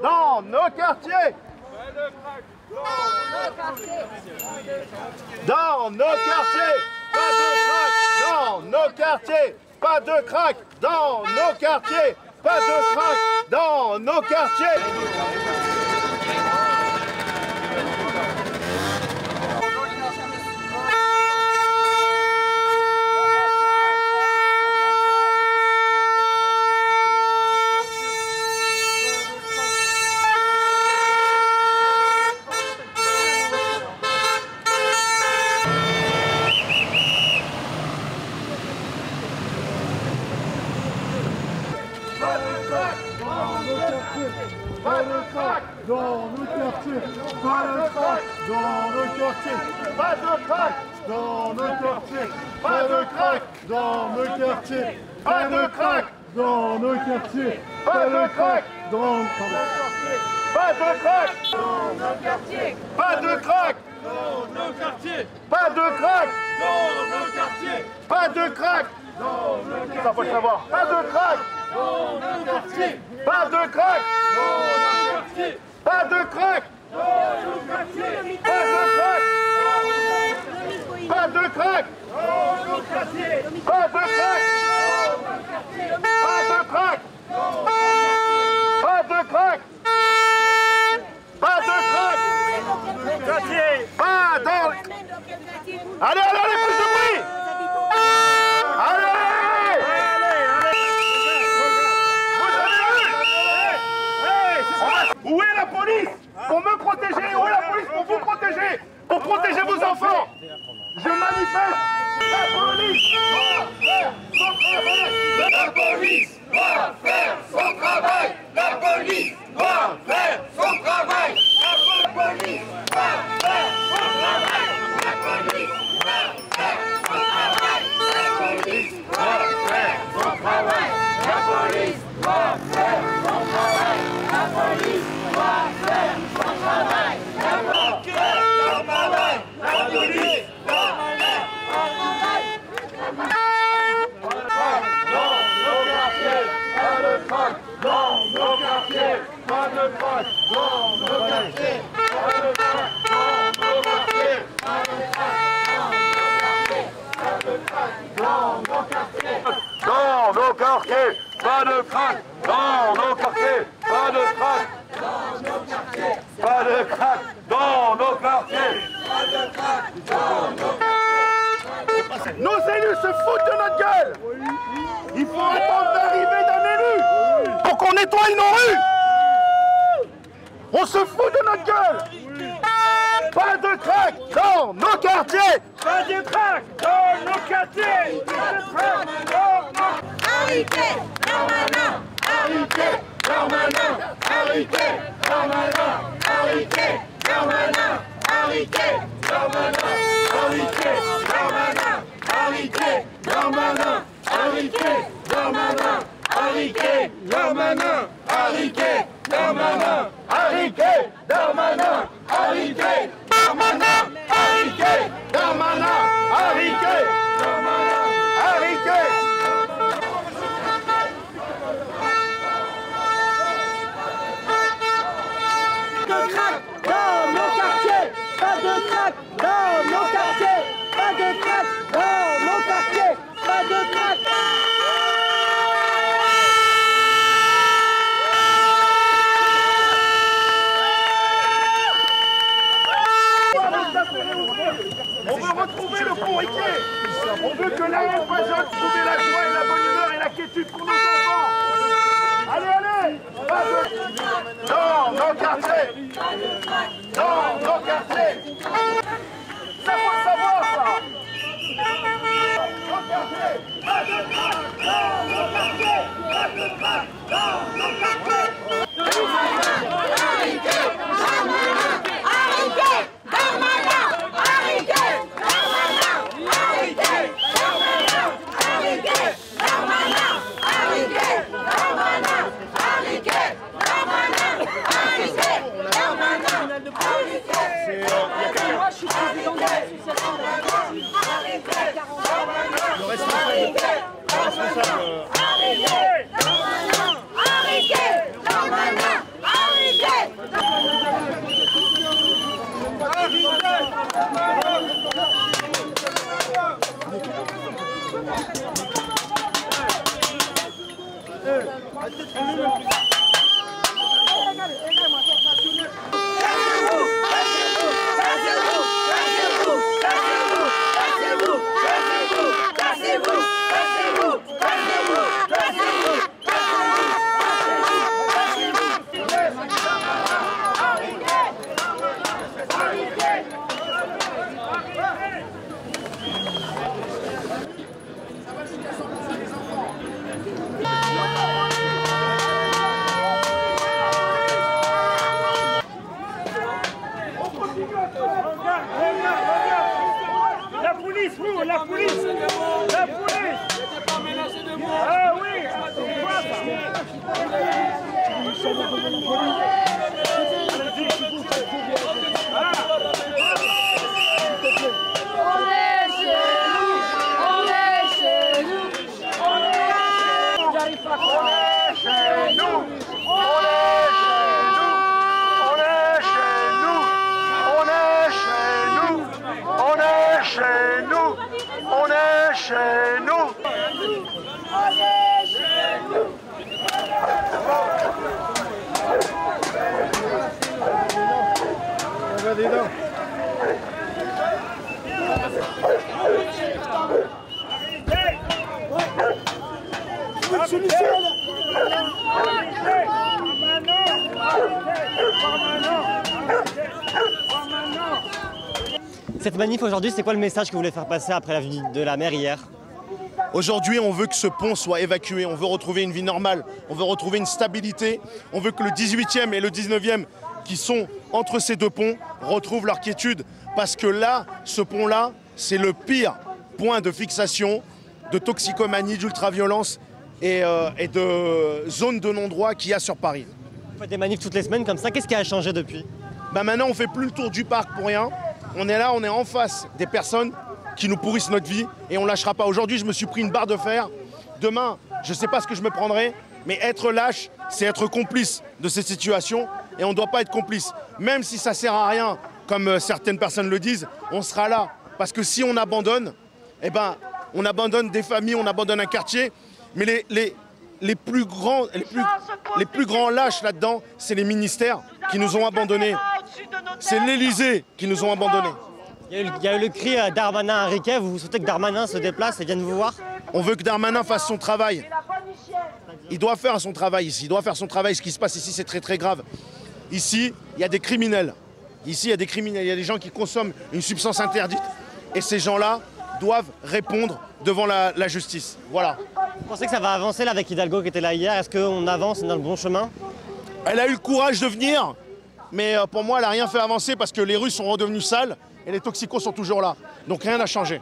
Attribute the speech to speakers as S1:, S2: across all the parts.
S1: Dans nos quartiers. Dans nos quartiers. Pas de crack. Dans nos quartiers. Pas de crack. Dans nos quartiers. Pas de crack. Dans nos quartiers. Pas de crack dans nos quartiers. Pas de crack dans nos quartiers. Pas de crack dans nos quartiers. Pas de crack dans nos quartiers. Pas de crack dans nos quartiers. Pas de crack dans nos quartiers. Pas de crack dans nos quartiers. Pas de crack dans nos quartiers. Pas de crack dans nos quartiers. Pas de crack dans nos quartiers. Ça faut le savoir. Pas de crack dans nos quartiers. Pas de crack dans nos quartiers. Pas de crack dans nos quartiers. Pas de crack dans nos quartiers. Pas de crack dans nos quartiers. Pas de crack dans nos quartiers. Pas de crack. Pas de crack. Pas dans. Allez, allez, allez, plus de bruit. Allez. Où est la police pour me protéger? Où est la police pour vous protéger? Pour protéger vos enfants? Je manifeste. La police doit faire son travail. La police doit faire son travail. La police doit faire son travail. La police doit faire son travail. La police doit faire son travail. La police doit faire son travail. La police doit faire son travail. La police doit faire son travail. La police doit faire son travail. La police doit faire son travail. Dans nos quartiers, pas de crack. Dans nos quartiers, pas de crack. Dans nos quartiers, pas de crack. Dans nos quartiers, pas de crack. Dans nos quartiers, dans nos quartiers, pas de crack. Dans nos quartiers, pas de crack. Dans nos quartiers, pas de crack. Dans nos quartiers, pas de crack. Dans nos quartiers. Nos élus se foutent de notre gueule. Il faut attendre l'arrivée d'un élu pour qu'on nettoie nos rues. On se fout de notre gueule. Pas de crack dans nos quartiers. Pas de crack dans nos quartiers. Pas de crack dans nos...
S2: Arrêtez, Darmanin. Arrêtez, Darmanin. Arrêtez, Darmanin. Arrêtez, Darmanin. Arrêtez, Darmanin. Arrêtez, Darmanin. Arrêtez, Darmanin. Arrêtez, Darmanin. Arrêtez, Darmanin. Arrêtez, Darmanin. Arrêtez, Darmanin. Arrêtez, Darmanin.
S1: Arrêtez, Darmanin. Arrêtez, Darmanin. Arrêtez.
S2: Pas de crack dans nos quartiers. Pas de crack dans nos quartiers. Pas de crack dans nos quartiers. Pas de crack.
S1: On veut retrouver le pont Riquet. On veut que la haine façonne trouver la joie et la bonne humeur et la quiétude pour nos enfants. Allez, allez. Dans nos quartiers. Dans nos quartiers. Ça faut le savoir, ça. Dans nos quartiers. Pas de crack. Dans nos quartiers. Pas de crack. Dans nos quartiers.
S2: Arrêtez, Darmanin. Arrêtez, Darmanin. Arrêtez, Darmanin. Arrêtez, Darmanin. Arrêtez, Darmanin. Arrêtez, Darmanin. Arrêtez, Darmanin. Arrêtez, Darmanin. Moi, je suis président de l'association. Arrêtez, Darmanin.
S3: La police, vous, la police, la police. Ah oui,
S4: Cette manif aujourd'hui, c'est quoi le message que vous voulez faire passer après la visite de la mer hier?
S1: Aujourd'hui, on veut que ce pont soit évacué, on veut retrouver une vie normale, on veut retrouver une stabilité, on veut que le 18e et le 19e qui sont entre ces deux ponts retrouvent leur quiétude. Parce que là, ce pont-là, c'est le pire point de fixation de toxicomanie, d'ultraviolence et de zone de non-droit qu'il y a sur Paris.
S4: Vous faites des manifs toutes les semaines comme ça, qu'est-ce qui a changé depuis?
S1: Maintenant, on ne fait plus le tour du parc pour rien. On est là, on est en face des personnes qui nous pourrissent notre vie et on ne lâchera pas. Aujourd'hui, je me suis pris une barre de fer. Demain, je ne sais pas ce que je me prendrai, mais être lâche, c'est être complice de cette situation et on ne doit pas être complice. Même si ça ne sert à rien, comme certaines personnes le disent, on sera là. Parce que si on abandonne, eh ben, on abandonne des familles, on abandonne un quartier. Mais les plus grands lâches là-dedans, c'est les ministères qui nous ont abandonnés. C'est l'Élysée qui nous ont abandonnés.
S4: Il y a eu le cri Darmanin à Riquet. Vous souhaitez que Darmanin se déplace et vienne vous voir?
S1: On veut que Darmanin fasse son travail. Il doit faire son travail ici. Il doit faire son travail. Ce qui se passe ici, c'est très très grave. Ici, il y a des criminels. Ici, il y a des criminels. Il y a des gens qui consomment une substance interdite. Et ces gens-là doivent répondre devant la justice. Voilà.
S4: Vous pensez que ça va avancer là avec Hidalgo qui était là hier? Est-ce qu'on avance dans le bon chemin?
S1: Elle a eu le courage de venir, mais pour moi, elle n'a rien fait avancer parce que les rues sont redevenues sales et les toxicos sont toujours là. Donc rien n'a changé.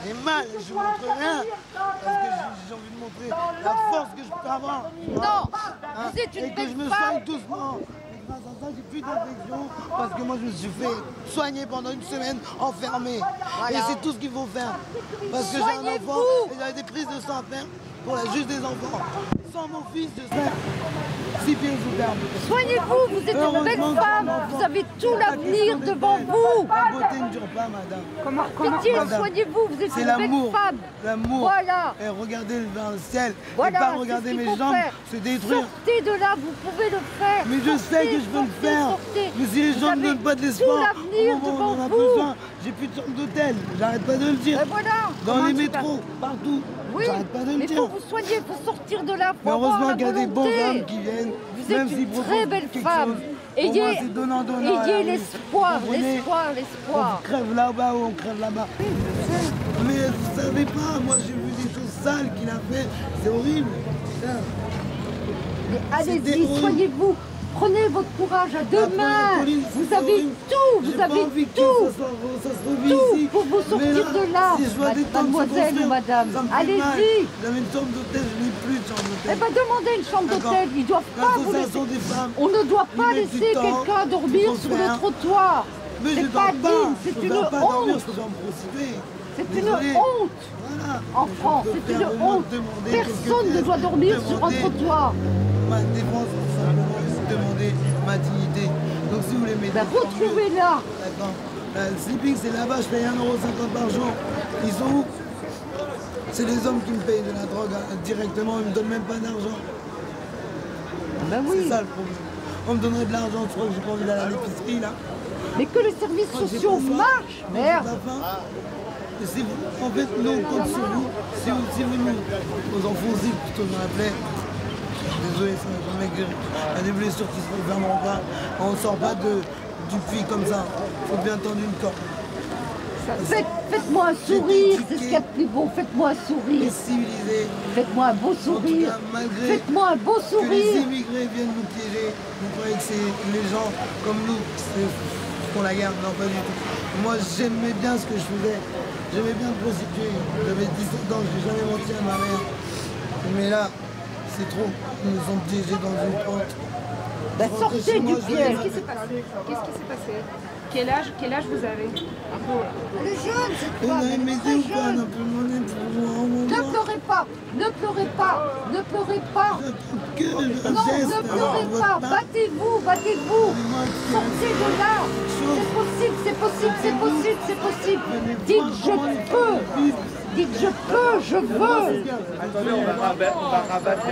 S5: J'ai mal, je ne montre rien parce que j'ai envie de montrer la force que je peux avoir.
S6: Non, vous êtes une
S5: et que je me
S6: belle femme.
S5: soigne doucement. Et grâce à ça, j'ai plus d'infection parce que moi, je me suis fait soigner pendant une semaine enfermé.
S6: Voilà.
S5: Et c'est tout ce qu'il faut faire. Parce que j'ai un enfant et j'avais des prises de sang à faire pour la juge des enfants. Sans mon fils, je serais 6 pieds sous terre.
S6: Soignez-vous, vous êtes une belle
S5: Heureusement que
S6: femme.
S5: mon enfant-
S6: Vous avez tout l'avenir devant vous.
S5: La beauté ne dure pas, madame.
S6: Pitié,
S5: madame,
S6: soignez-vous, vous êtes
S5: c'est
S6: une belle
S5: l'amour.
S6: femme.
S5: L'amour.
S6: Voilà.
S5: Et regardez dans le ciel.
S6: Voilà,
S5: et pas
S6: c'est
S5: regarder
S6: ce qu'il
S5: mes
S6: faut
S5: jambes
S6: faire.
S5: se détruire.
S6: Sortez de là, vous pouvez le faire.
S5: Mais je sais que je peux le faire.
S6: Sortez.
S5: Mais si les
S6: Vous
S5: gens ne
S6: avez
S5: donnent pas de
S6: tout
S5: l'espoir,
S6: l'avenir
S5: au moment où
S6: devant
S5: on en a
S6: vous.
S5: besoin, j'ai plus de chambre d'hôtel. J'arrête pas de le dire.
S6: Et voilà.
S5: Dans
S6: Comment
S5: les
S6: tu
S5: métros, partout.
S6: Oui,
S5: J'arrête pas de le
S6: mais
S5: dire.
S6: faut vous soigner, faut sortir de là. Faut
S5: Mais
S6: avoir
S5: heureusement
S6: la
S5: qu'il y a des bons
S6: volonté.
S5: hommes qui viennent.
S6: Vous
S5: même
S6: êtes
S5: s'ils
S6: une
S5: proposent
S6: très belle
S5: quelque
S6: femme.
S5: chose. Pour moi, c'est donnant-donnant.
S6: Ayez l'espoir,
S5: Vous comprenez?
S6: l'espoir,
S5: On
S6: l'espoir.
S5: crève là-bas ou on crève là-bas. Mais vous savez pas, moi j'ai vu des choses sales qu'il a fait. C'est horrible. Putain.
S6: Mais
S5: C'était
S6: allez-y,
S5: horrible.
S6: soignez-vous. Prenez votre courage à deux
S5: Après,
S6: mains.
S5: Pauline,
S6: Vous
S5: c'est
S6: avez
S5: horrible.
S6: tout, vous
S5: J'ai pas
S6: avez
S5: envie que
S6: tout.
S5: ça se revise
S6: Tout
S5: ici.
S6: pour vous sortir
S5: Mais
S6: de là,
S5: si je vois des tentes
S6: mademoiselle
S5: se construire,
S6: ou madame.
S5: ça me fait
S6: Allez-y.
S5: mal. J'avais une chambre d'hôtel, je n'ai plus de chambre
S6: Eh
S5: d'hôtel.
S6: bien, demandez une chambre
S5: D'accord.
S6: d'hôtel. Ils ne doivent pas vous laisser.
S5: L'association des femmes.
S6: On ne doit pas
S5: Ils mettent du
S6: laisser
S5: temps,
S6: quelqu'un dormir
S5: il faut
S6: sur le
S5: faire.
S6: trottoir.
S5: Mais je
S6: C'est
S5: dors
S6: pas
S5: pas.
S6: digne, c'est
S5: Je
S6: une
S5: dors pas dormir
S6: honte.
S5: sur une chambre prostituée.
S6: C'est une honte en France, c'est une honte. Personne ne doit dormir sur un trottoir.
S5: Ma défense, c'est simplement demander ma dignité. Donc si vous voulez m'aider,
S6: retrouvez-la.
S5: D'accord. Le sleeping, c'est là-bas, je paye 1,50 € par jour. Ils sont où? C'est les hommes qui me payent de la drogue directement, ils me donnent même pas d'argent.
S6: Ben oui.
S5: C'est ça le problème. On me donnerait de l'argent, je crois que j'ai pas envie d'aller à l'épicerie là.
S6: Mais que les services sociaux marchent, merde.
S5: Et si vous, en fait, nous on compte sur vous. Si vous nous, aux enfoncés, plutôt dans la plaie. Désolé, c'est un mec, il y a des blessures qui se refermeront pas. On ne sort pas du puits comme ça. Il faut bien tendre une corde.
S6: Faites-moi un sourire, c'est ce qu'il y a de plus beau. Faites-moi un sourire.
S5: Civilisé.
S6: Faites-moi un beau sourire. Faites-moi un beau sourire.
S5: Que les immigrés viennent nous piéger. Vous croyez que c'est les gens comme nous qui font la guerre? Non, pas du tout. Moi, j'aimais bien ce que je faisais. J'aimais bien me prostituer. J'avais 17 ans, je n'ai jamais menti à ma mère. Mais là, c'est trop. Ils nous ont piégés dans une pente.
S6: Ben, sortez du piège.
S7: Qu'est-ce qui s'est passé? Quel âge vous avez?
S6: Les jeunes, c'est
S5: On
S6: pas
S5: a m'aider ou pas? On a pu demander pour moi.
S6: Ne pleurez pas, ne pleurez pas, ne pleurez pas. Non, ne pleurez pas, battez-vous, battez-vous. Sortez de là. C'est possible, c'est possible, c'est possible, c'est possible. Dites je peux. Dites je peux, je veux.
S1: Attendez, on va rabattre.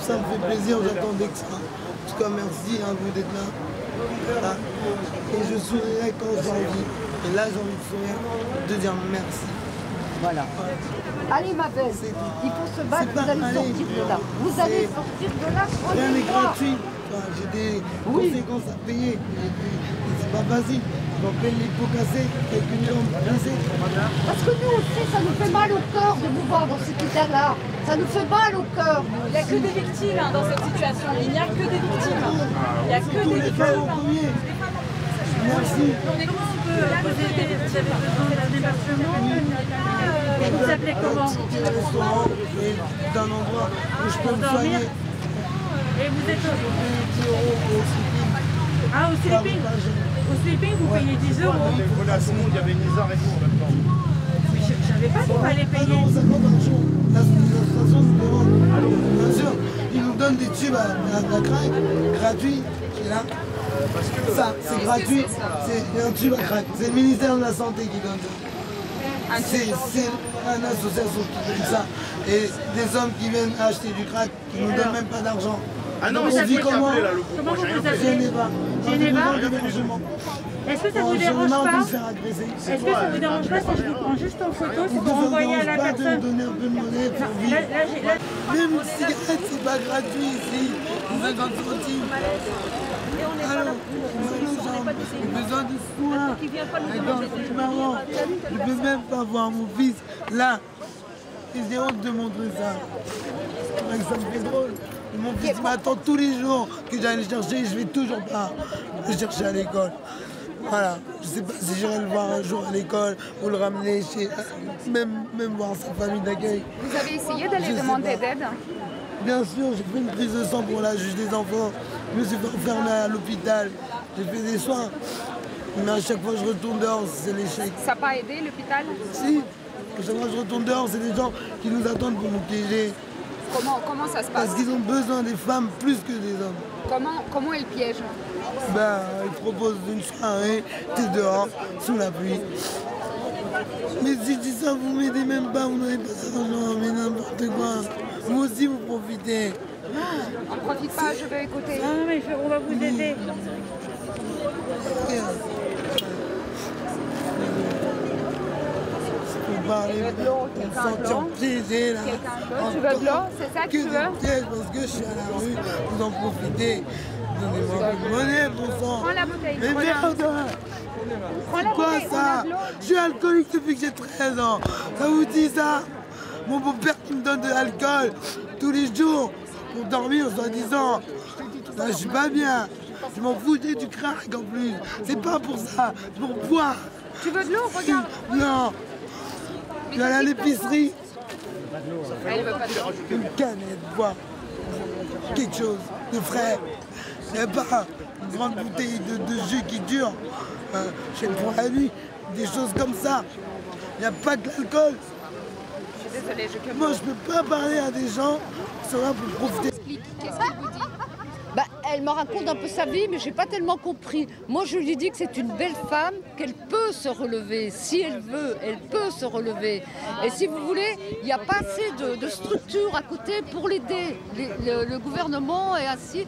S5: Ça me fait plaisir, j'attendais que ça. En tout cas, merci à vous d'être là. Voilà. Et je sourirai quand j'ai envie. Et là, j'ai envie de sourire, de dire merci.
S6: Voilà. Allez ma belle, il faut se battre, vous allez sortir de là. Vous allez sortir de là,
S5: rien n'est
S6: croyez-moi.
S5: gratuit. Enfin, j'ai des conséquences à payer. Et puis, c'est pas facile. Je m'appelle les pots cassés avec une jambe cassée.
S6: Parce que nous aussi, ça nous fait mal au cœur de vous voir dans cet état-là. Ça nous fait mal au cœur.
S7: Il n'y a que des victimes dans cette situation. Il n'y a que des victimes. Il n'y a que
S5: Tous
S7: des
S5: les femmes au
S7: victimes.
S5: premier. Merci.
S7: Vous appelez comment?
S5: Un petit restaurant et d'un endroit où je peux me soigner.
S7: Et vous êtes
S5: Et 10 € au sleeping.
S7: au sleeping? Au sleeping, vous payez 10 €.
S1: Voilà, tout le monde, il y avait une Nizar et tout en même temps.
S7: Mais je ne savais pas qu'il fallait payer.
S5: 1,50 € par jour. L'association se demande. Bien sûr, ils nous donnent des tubes à la craque, gratuits. Et là, ça, c'est gratuit. C'est un tube à craque. C'est le ministère de la Santé qui donne ça. C'est une association qui donne ça. Et des hommes qui viennent acheter du crack, qui ne nous donnent même pas d'argent.
S1: Ah non,
S5: on
S1: c'est
S5: dit
S1: moi qui ai
S5: comment?
S1: appelé là, le
S7: Comment vous vous appelez?
S5: Geneva.
S7: Geneva.
S5: D'hébergement.
S7: Est-ce que ça vous
S5: J'en ai
S7: dérange
S5: marre de
S7: pas?
S5: me faire agresser.
S7: Est-ce que ça vous dérange pas si je vous prends juste en photo, c'est
S5: Ça
S7: pour
S5: ne
S7: envoyer à la
S5: dérange pas de me
S7: personne?
S5: donner un peu de monnaie pour vivre. Même une cigarette, c'est pas gratuit ici. 50 centimes. Alors, j'ai besoin de soins. D'accord, c'est marrant. Je ne peux même pas voir mon fils là. Et j'ai honte de montrer ça. C'est vrai que ça me fait drôle. Et mon fils m'attend tous les jours que j'aille le chercher. Je vais toujours pas le chercher à l'école. Voilà. Je ne sais pas si j'irai le voir un jour à l'école ou le ramener chez. Même voir sa famille d'accueil.
S7: Vous avez essayé d'aller
S5: Je sais
S7: demander
S5: pas.
S7: d'aide?
S5: Bien sûr, j'ai fait une prise de sang pour la juge des enfants. Je me suis fait enfermer à l'hôpital. J'ai fait des soins. Mais à chaque fois que je retourne dehors, c'est l'échec.
S7: Ça n'a pas aidé l'hôpital?
S5: Si, à chaque fois que je retourne dehors, c'est des gens qui nous attendent pour nous piéger.
S7: Comment ça se passe?
S5: Parce qu'ils ont besoin des femmes plus que des hommes.
S7: Comment ils piègent?
S5: Ben, ils proposent une soirée, t'es dehors, sous la pluie. Mais si je dis ça, vous m'aidez même pas, vous n'avez pas d'argent, mais n'importe quoi. Vous aussi, vous profitez.
S7: On ne profite pas, je veux écouter.
S8: Non, mais on va vous aider.
S5: Parler, on se sentir piégé là.
S7: Tu veux de l'eau? C'est ça que tu veux?
S5: Piège parce que je suis à la rue, vous en profitez. Donnez-moi un peu de monnaie, bon sang.
S7: Prends la bouteille.
S5: Mais merde!
S7: Prends la
S5: Quoi
S7: bouteille, on
S5: ça?
S7: a de l'eau.
S5: Je suis alcoolique depuis que j'ai 13 ans. Ça vous dit ça? Mon beau-père qui me donne de l'alcool tous les jours pour dormir, soi-disant. Là, je suis pas bien. Je m'en foutais du crack en plus. C'est pas pour ça, c'est pour boire.
S7: Tu veux de l'eau? Regarde.
S5: Non. Je vais aller à l'épicerie.
S7: Elle veut pas de l'eau.
S5: Une canette, boire quelque chose de frais. Je sais pas, une grande bouteille de jus qui dure, je sais pas, pour la nuit, des choses comme ça. Il n'y a pas de l'alcool.
S7: Je suis désolée,
S5: Moi, je peux pas parler à des gens qui sont là pour profiter.
S7: Qu'est-ce qu'elle vous dit?
S6: Bah, elle me raconte un peu sa vie, mais j'ai pas tellement compris. Moi, je lui dis que c'est une belle femme, qu'elle peut se relever. Si elle veut, elle peut se relever. Et si vous voulez, il n'y a pas assez de structures à côté pour l'aider. Le gouvernement est assis.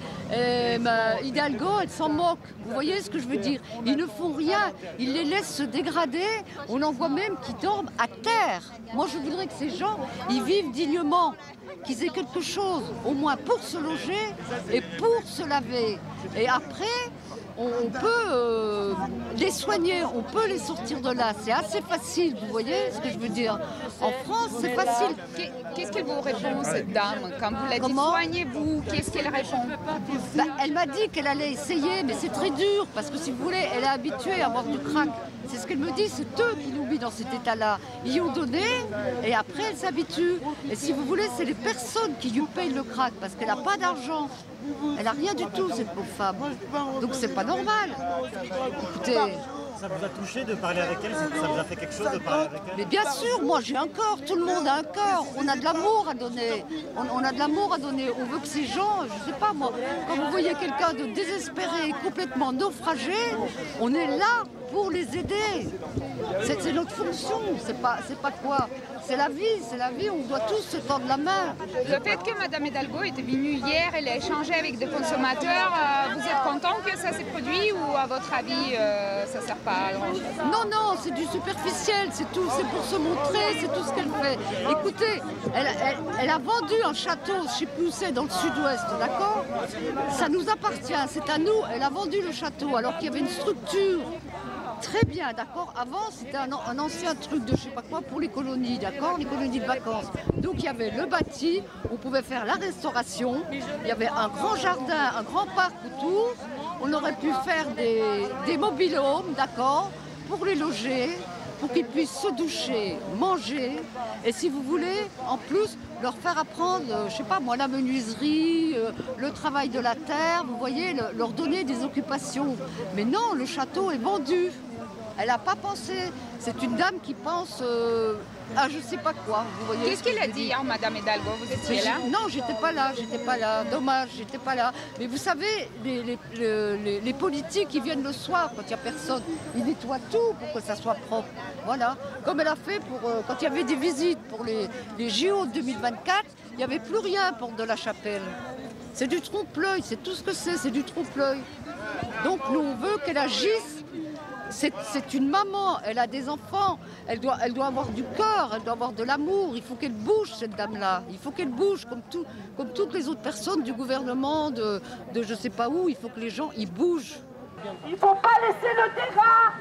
S6: Hidalgo, elle s'en moque. Vous voyez ce que je veux dire? Ils ne font rien. Ils les laissent se dégrader. On en voit même qui dorment à terre. Moi, je voudrais que ces gens, ils vivent dignement, qu'ils aient quelque chose, au moins pour se loger et pour se laver. Et après, on peut les soigner, on peut les sortir de là. C'est assez facile, vous voyez ce que je veux dire? En France, c'est facile.
S7: Qu'est-ce qu'elle vous répond, cette dame? Quand vous la dites soignez-vous, qu'est-ce qu'elle répond?
S6: Bah, elle m'a dit qu'elle allait essayer, mais c'est très dur, parce que si vous voulez, elle est habituée à avoir du crack. C'est ce qu'elle me dit, c'est eux qui nous mis dans cet état-là. Ils y ont donné, et après elle s'habitue. Et si vous voulez, c'est les personnes qui lui payent le crack, parce qu'elle n'a pas d'argent. Elle n'a rien du tout, cette pauvre femme. Donc c'est pas normal. Écoutez...
S4: Ça vous a touché de parler avec elle? Ça vous a fait quelque chose de parler avec elle?
S6: Mais bien sûr, moi j'ai un corps, tout le monde a un corps. On a de l'amour à donner. On a de l'amour à donner. On veut que ces gens, je sais pas moi, quand vous voyez quelqu'un de désespéré, complètement naufragé, on est là pour les aider. C'est notre fonction, c'est pas quoi. C'est la vie, on doit tous se tendre la main.
S7: Le fait que Mme Hidalgo était venue hier, elle a échangé avec des consommateurs, vous êtes content que ça s'est produit ou à votre avis ça ne sert pas à grand chose?
S6: Non, c'est du superficiel, c'est tout, c'est pour se montrer, c'est tout ce qu'elle fait. Écoutez, elle a vendu un château, je ne sais plus où c'est, dans le sud-ouest, d'accord? Ça nous appartient, c'est à nous, elle a vendu le château alors qu'il y avait une structure. Très bien, d'accord. Avant, c'était un ancien truc de je sais pas quoi pour les colonies, d'accord, les colonies de vacances. Donc il y avait le bâti, on pouvait faire la restauration, il y avait un grand jardin, un grand parc autour. On aurait pu faire des mobil-homes, d'accord, pour les loger, pour qu'ils puissent se doucher, manger. Et si vous voulez, en plus, leur faire apprendre, je sais pas moi, la menuiserie, le travail de la terre, vous voyez, leur donner des occupations. Mais non, le château est vendu. Elle n'a pas pensé. C'est une dame qui pense à je sais pas quoi. Vous voyez.
S7: Qu'est-ce qu'elle a dit hier, Mme Hidalgo? Vous étiez là?
S6: Non, j'étais pas là. Dommage, j'étais pas là. Mais vous savez, les politiques, ils viennent le soir quand il n'y a personne. Ils nettoient tout pour que ça soit propre. Voilà. Comme elle a fait quand il y avait des visites pour les JO 2024, il n'y avait plus rien pour de la Chapelle. C'est du trompe-l'œil, c'est tout ce que c'est du trompe-l'œil. Donc nous, on veut qu'elle agisse. C'est une maman, elle a des enfants, elle doit avoir du corps, elle doit avoir de l'amour. Il faut qu'elle bouge, cette dame-là. Il faut qu'elle bouge, comme toutes les autres personnes du gouvernement, de je sais pas où. Il faut que les gens, ils bougent.
S8: Il ne faut pas laisser le débat